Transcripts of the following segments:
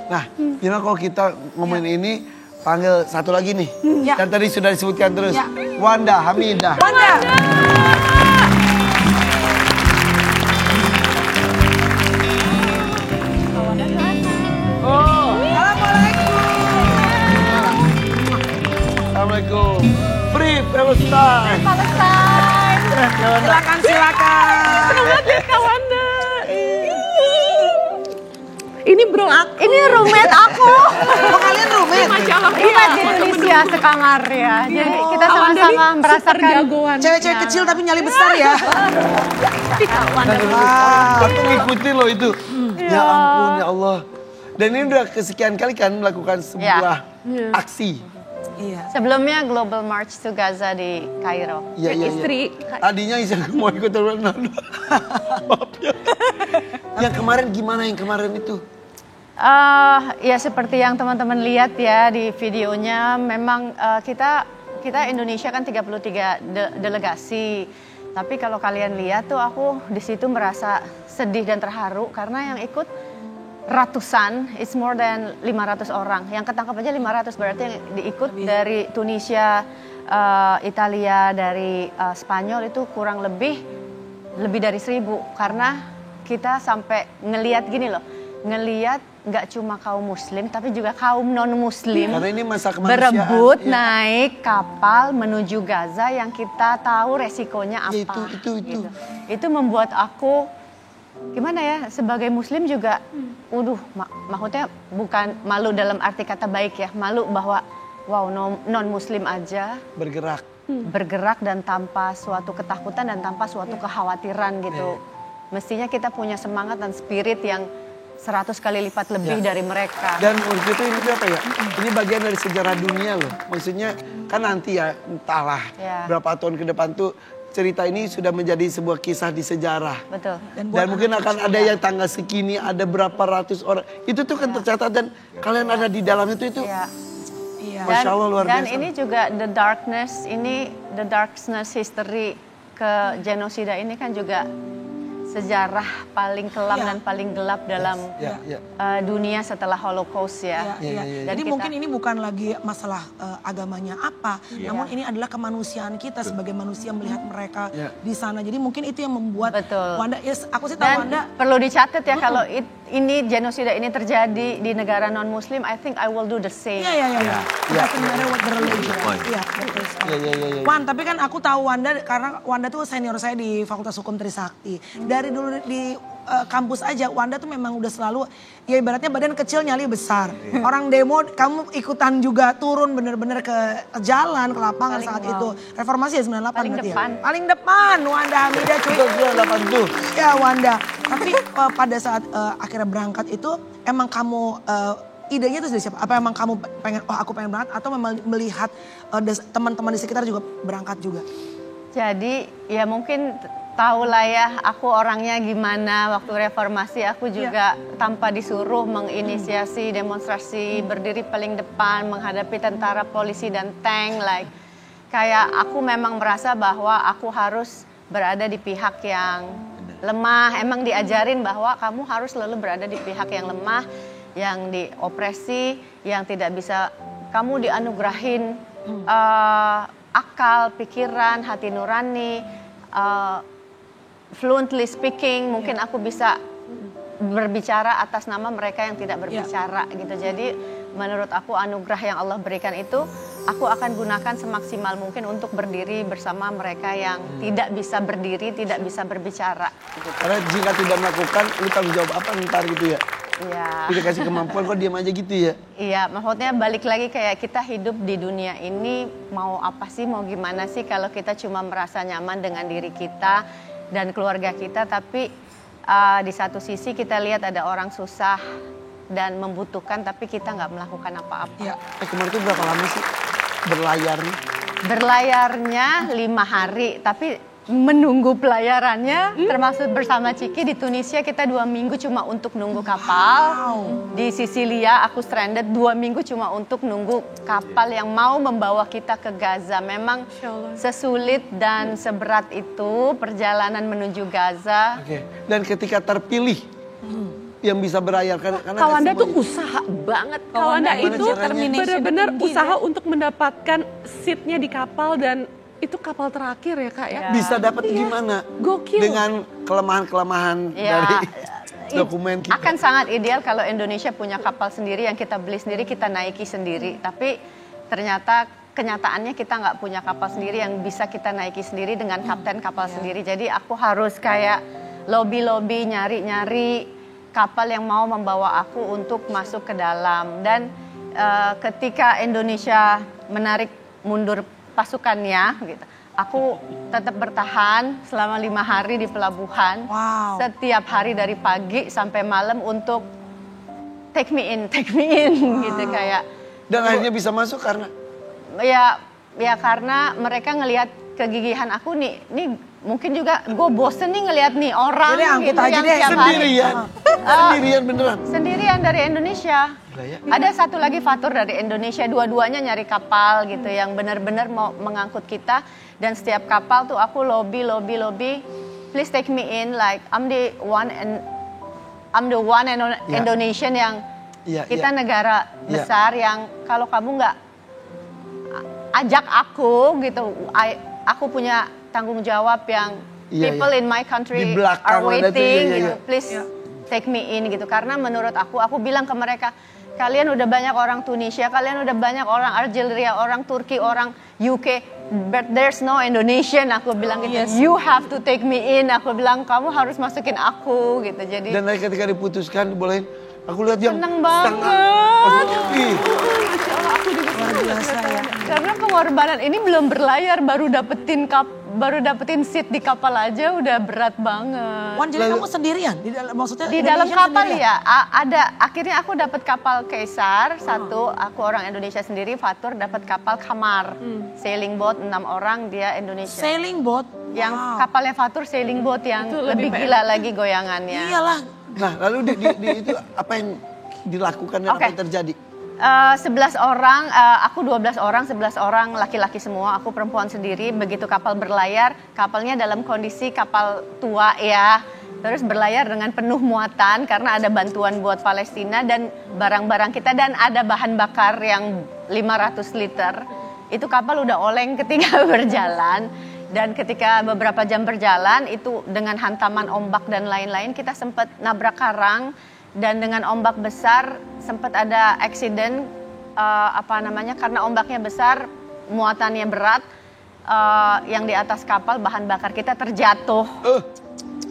Nah, gimana kalau kita ngomongin ini, panggil satu lagi nih. Dan tadi sudah disebutkan terus. Wanda Hamidah. Wanda. Assalamualaikum. Free Palestine. Silakan, silakan. Selamat ya Kak Wanda. Ini bro, ini roommate aku. Oh, kalian roommate? Masya Allah. Roommate di Indonesia sekamar ya. Jadi kita sama-sama merasakan Cewek-cewek kecil tapi nyali besar ya. Aku ngikutin loh itu. Ya ampun ya Allah. Dan ini udah kesekian kali kan melakukan sebuah aksi. Iya. Sebelumnya Global March to Gaza di Kairo. Iya, iya, Istri. Tadinya Isa mau ikut Ronaldo. Maaf ya. Yang kemarin gimana yang kemarin itu? Ya seperti yang teman-teman lihat ya di videonya, memang kita Indonesia kan 33 delegasi. Tapi kalau kalian lihat tuh aku di situ merasa sedih dan terharu karena yang ikut ratusan, it's more than 500 orang. Yang ketangkap aja 500, berarti yang diikut dari Tunisia, Italia, dari Spanyol itu kurang lebih dari 1000. Karena kita sampai ngelihat gini loh, ngelihat nggak cuma kaum muslim tapi juga kaum non muslim Karena ini masa kemanusiaan, berebut naik kapal menuju Gaza yang kita tahu resikonya apa. Ya, itu. Gitu. Itu membuat aku gimana ya, sebagai muslim juga maksudnya bukan malu dalam arti kata baik ya, malu bahwa wow, non muslim aja bergerak dan tanpa suatu ketakutan dan tanpa suatu kekhawatiran gitu. Mestinya kita punya semangat dan spirit yang 100 kali lipat lebih dari mereka. Dan menurut itu ini apa ya? Ini bagian dari sejarah dunia loh. Maksudnya kan nanti ya entahlah berapa tahun ke depan tuh cerita ini sudah menjadi sebuah kisah di sejarah. Betul. Dan mungkin akan ada yang tanggal segini, ada berapa ratus orang. Itu tuh kan tercatat dan kalian ada di dalam itu. Masya Allah luar biasa. Dan ini juga the darkness history ke genosida ini kan juga sejarah paling kelam dan paling gelap dalam dunia setelah Holocaust ya. Jadi mungkin ini bukan lagi masalah agamanya apa, namun ini adalah kemanusiaan kita sebagai manusia melihat mereka di sana. Jadi mungkin itu yang membuat Wanda, aku sih tahu Wanda. Perlu dicatat ya kalau ini genosida ini terjadi di negara non Muslim, I think I will do the same. Iya. Doesn't matter what the religion. Iya, betul sekali. Wan, tapi kan aku tahu Wanda karena Wanda tuh senior saya di Fakultas Hukum Trisakti. Dari dulu di kampus aja Wanda tuh memang udah selalu ya ibaratnya badan kecil nyali besar. Orang demo kamu ikutan juga turun bener-bener ke jalan, ke lapangan saat itu. Reformasi ya 98 berarti ya. Paling depan Wanda Hamidah cuy. 98 tuh. Ya Wanda. Tapi pada saat akhirnya berangkat itu emang kamu idenya itu dari siapa? Apa emang kamu pengen aku pengen berangkat atau memang melihat teman-teman di sekitar juga berangkat juga? Jadi ya mungkin tahu lah ya aku orangnya gimana waktu reformasi, aku juga tanpa disuruh menginisiasi demonstrasi, berdiri paling depan menghadapi tentara, polisi dan tank, like kayak aku memang merasa bahwa aku harus berada di pihak yang lemah. Emang diajarin bahwa kamu harus selalu berada di pihak yang lemah, yang diopresi, yang tidak bisa kamu dianugerahin akal, pikiran, hati nurani, fluently speaking, mungkin aku bisa berbicara atas nama mereka yang tidak berbicara gitu. Jadi menurut aku anugerah yang Allah berikan itu aku akan gunakan semaksimal mungkin untuk berdiri bersama mereka yang tidak bisa berdiri, tidak bisa berbicara. Gitu. Karena jika tidak melakukan, lu tanggung jawab apa ntar gitu ya? Iya. Udah kasih kemampuan kok diam aja gitu ya? Iya, maksudnya balik lagi kayak kita hidup di dunia ini mau apa sih, mau gimana sih kalau kita cuma merasa nyaman dengan diri kita dan keluarga kita, tapi di satu sisi kita lihat ada orang susah dan membutuhkan, tapi kita nggak melakukan apa-apa. Ya. Kemarin itu berapa lama sih berlayarnya? Berlayarnya 5 hari, tapi menunggu pelayarannya termasuk bersama Ciki di Tunisia kita 2 minggu cuma untuk nunggu kapal. Di Sisilia aku stranded 2 minggu cuma untuk nunggu kapal yang mau membawa kita ke Gaza. Memang sesulit dan seberat itu perjalanan menuju Gaza. Oke. Dan ketika terpilih, yang bisa berlayar karena Kawanda tuh semuanya. usaha banget. Kawanda Kawanda itu caranya? benar-benar usaha untuk mendapatkan seatnya di kapal dan itu kapal terakhir ya Kak ya. Bisa dapat gimana? Gokil. Dengan kelemahan-kelemahan dari dokumen kita. Akan sangat ideal kalau Indonesia punya kapal sendiri yang kita beli sendiri, kita naiki sendiri. Tapi ternyata kenyataannya kita nggak punya kapal sendiri yang bisa kita naiki sendiri dengan kapten kapal sendiri. Jadi aku harus kayak lobby-lobby, nyari-nyari kapal yang mau membawa aku untuk masuk ke dalam. Dan ketika Indonesia menarik mundur pasukannya, gitu, aku tetap bertahan selama 5 hari di pelabuhan. Wow. Setiap hari dari pagi sampai malam untuk take me in gitu kayak. Dan akhirnya bisa masuk karena? Ya karena mereka ngelihat kegigihan aku nih mungkin juga gue bosen nih ngelihat nih orang Jadi angkut gitu aja yang deh. tiap hari. Sendirian beneran? Sendirian dari Indonesia. Ya. Ada satu lagi Fatur dari Indonesia, dua-duanya nyari kapal gitu yang benar-benar mau mengangkut kita. Dan setiap kapal tuh aku lobby, please take me in, like I'm the one and Indonesian yang kita negara besar yang kalau kamu nggak ajak aku gitu, aku punya tanggung jawab yang people in my country are waiting gitu, please take me in gitu. Karena menurut aku bilang ke mereka, kalian udah banyak orang Tunisia, kalian udah banyak orang Algeria, orang Turki, orang UK, but there's no Indonesian. Aku bilang gitu, you have to take me in. Aku bilang kamu harus masukin aku gitu. Jadi. Dan ketika diputuskan bolehin, aku lihat yang seneng banget. Luar biasa ya. Karena pengorbanan ini belum berlayar, baru dapetin seat di kapal aja udah berat banget. Wan, jadi kamu sendirian? Maksudnya Di dalam Indonesia kapal sendirian? ya, akhirnya aku dapat kapal Kaisar satu, aku orang Indonesia sendiri, Fatur dapat kapal Kamar, sailing boat 6 orang, dia Indonesia. Sailing boat? Yang kapalnya Fatur sailing boat yang lebih gila lagi goyangannya. Iyalah. Nah lalu itu apa yang dilakukan dan apa yang terjadi? 11 orang, aku 12 orang, 11 orang laki-laki semua, aku perempuan sendiri. Begitu kapal berlayar, kapalnya dalam kondisi kapal tua ya. Terus berlayar dengan penuh muatan karena ada bantuan buat Palestina dan barang-barang kita. Dan ada bahan bakar yang 500 liter. Itu kapal udah oleng ketika berjalan. Dan ketika beberapa jam berjalan, itu dengan hantaman ombak dan lain-lain, kita sempat nabrak karang. Dan dengan ombak besar sempat ada accident karena ombaknya besar, muatannya berat, yang di atas kapal bahan bakar kita terjatuh,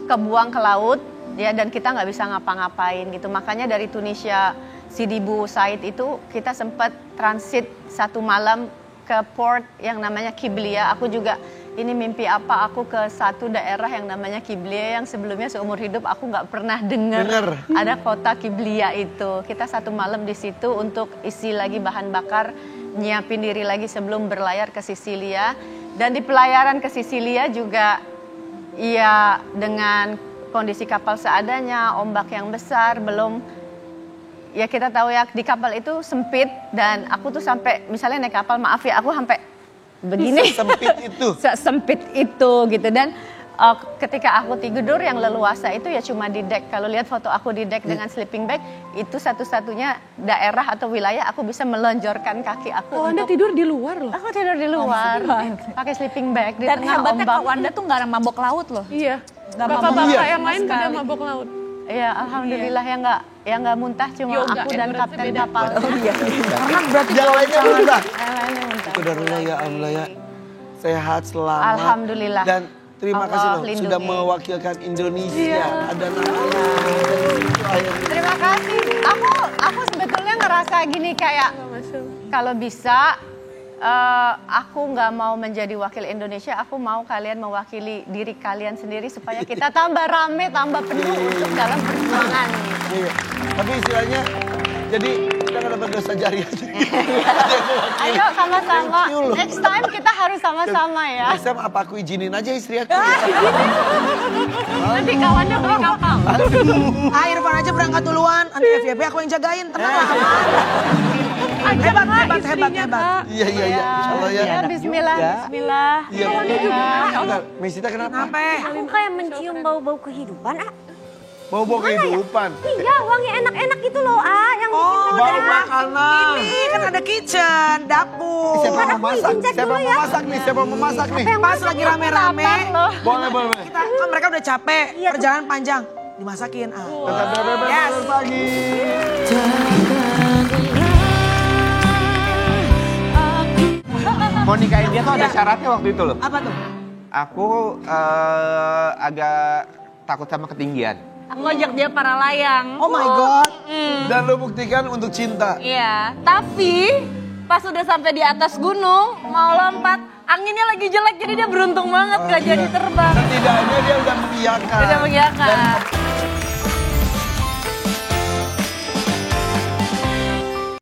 kebuang ke laut, ya, dan kita nggak bisa ngapa-ngapain gitu. Makanya dari Tunisia Sidi Bou Said itu kita sempat transit 1 malam ke port yang namanya Qiblia. Aku juga ini mimpi apa, aku ke satu daerah yang namanya Qiblia yang sebelumnya seumur hidup aku nggak pernah dengar ada kota Qiblia itu. Kita 1 malam di situ untuk isi lagi bahan bakar, nyiapin diri lagi sebelum berlayar ke Sisilia. Dan di pelayaran ke Sisilia juga ya dengan kondisi kapal seadanya, ombak yang besar, belum ya kita tahu ya di kapal itu sempit dan aku tuh sampai misalnya naik kapal, maaf ya, aku sampai begini. Sempit itu gitu. Dan ketika aku tidur yang leluasa itu ya cuma di deck. Kalau lihat foto aku di deck dengan sleeping bag, itu satu-satunya daerah atau wilayah aku bisa melonjorkan kaki aku. Anda tidur di luar loh. Aku tidur di luar, pakai sleeping bag di Dan tengah hebatnya ombak. Kak Wanda tuh gak mabok laut loh. Iya. Bapak-bapak yang lain pada mabok laut. Iya, alhamdulillah yang nggak muntah cuma Yoga, aku ya, dan berarti kapten beda. kapal. Karena berarti Yang lainnya muntah. Yang lainnya muntah. Saudara ya, alhamdulillah ya. Sehat selamat. Alhamdulillah. Dan terima kasih Allah loh lindungi. sudah mewakilkan Indonesia. Ada namanya. Terima kasih. Aku sebetulnya ngerasa gini kayak kalau bisa aku nggak mau menjadi wakil Indonesia, aku mau kalian mewakili diri kalian sendiri supaya kita tambah rame, tambah penuh untuk dalam perjuangan. Gitu. Iya. Tapi istilahnya, jadi kita nggak dapat dosa jariah. Ayo sama-sama. Thank you loh. Next time kita harus sama-sama ya. Next time apa aku izinin aja istri aku? Nanti kawannya beli kapal. Irfan aja berangkat duluan, nanti FYP aku yang jagain, tenang lah. Hebat. Iya. Insya Allah ya. Ya, bismillah. Iya. Mesita kenapa? Kenapa? Aku kayak mencium bau-bau kehidupan, Bawa kehidupan. Iya, wangi enak-enak itu loh, yang bikin mama Bawa dari makanan. Ini kan ada kitchen, dapur. Siapa yang mau masak? izin cek Siapa dulu yang ya. mau masak nih? Siapa yang mau masak nih? Pas lagi rame-rame. Boleh. Kita kan mereka udah capek, perjalanan panjang. Dimasakin. Tetap bebek pagi. Mau nikahin dia tuh ada syaratnya waktu itu loh. Apa tuh? Aku agak takut sama ketinggian. Aku ajak dia para layang. Oh my God. Dan lo buktikan untuk cinta. Iya, tapi pas udah sampai di atas gunung, mau lompat, anginnya lagi jelek jadi dia beruntung banget gak jadi terbang. Setidaknya dia udah mengiyakan. Udah mengiyakan.